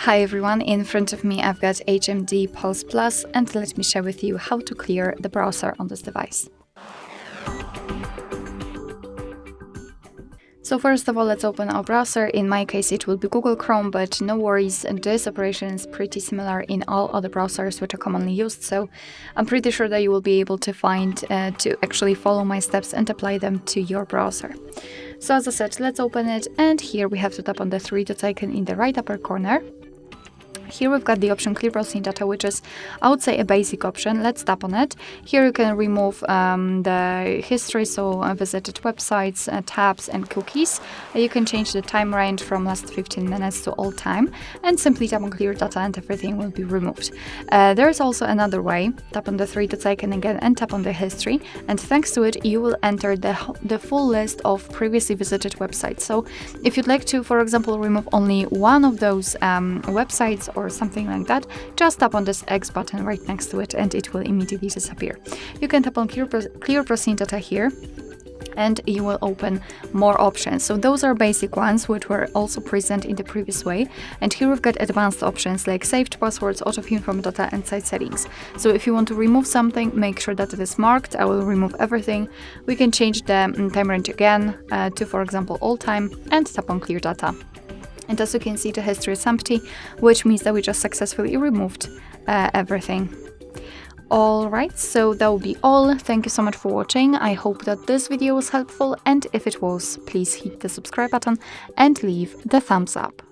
Hi everyone, in front of me I've got HMD Pulse Plus, and let me share with you how to clear the browser on this device. So first of all, let's open our browser. In my case it will be Google Chrome, but no worries, this operation is pretty similar in all other browsers which are commonly used, so I'm pretty sure that you will be able to find to actually follow my steps and apply them to your browser. So as I said, let's open it, and here we have to tap on the three dots icon in the right upper corner. Here we've got the option Clear Browsing Data, which is, I would say, a basic option. Let's tap on it. Here you can remove the history, so visited websites, tabs and cookies. You can change the time range from last 15 minutes to all time, and simply tap on Clear Data and everything will be removed. There is also another way. Tap on the three dots icon again and tap on the history, and thanks to it you will enter the full list of previously visited websites. So if you'd like to, for example, remove only one of those websites or something like that, just tap on this X button right next to it and it will immediately disappear. You can tap on Clear Browsing Data here, and you will open more options. So those are basic ones which were also present in the previous way, and here we've got advanced options like saved passwords, autofill from data and site settings. So if you want to remove something, make sure that it is marked I will remove everything. We can change the time range again to, for example, all time, and tap on Clear Data. And as you can see, the history is empty, which means that we just successfully removed everything. Alright, so that will be all. Thank you so much for watching. I hope that this video was helpful, and if it was, please hit the subscribe button and leave the thumbs up.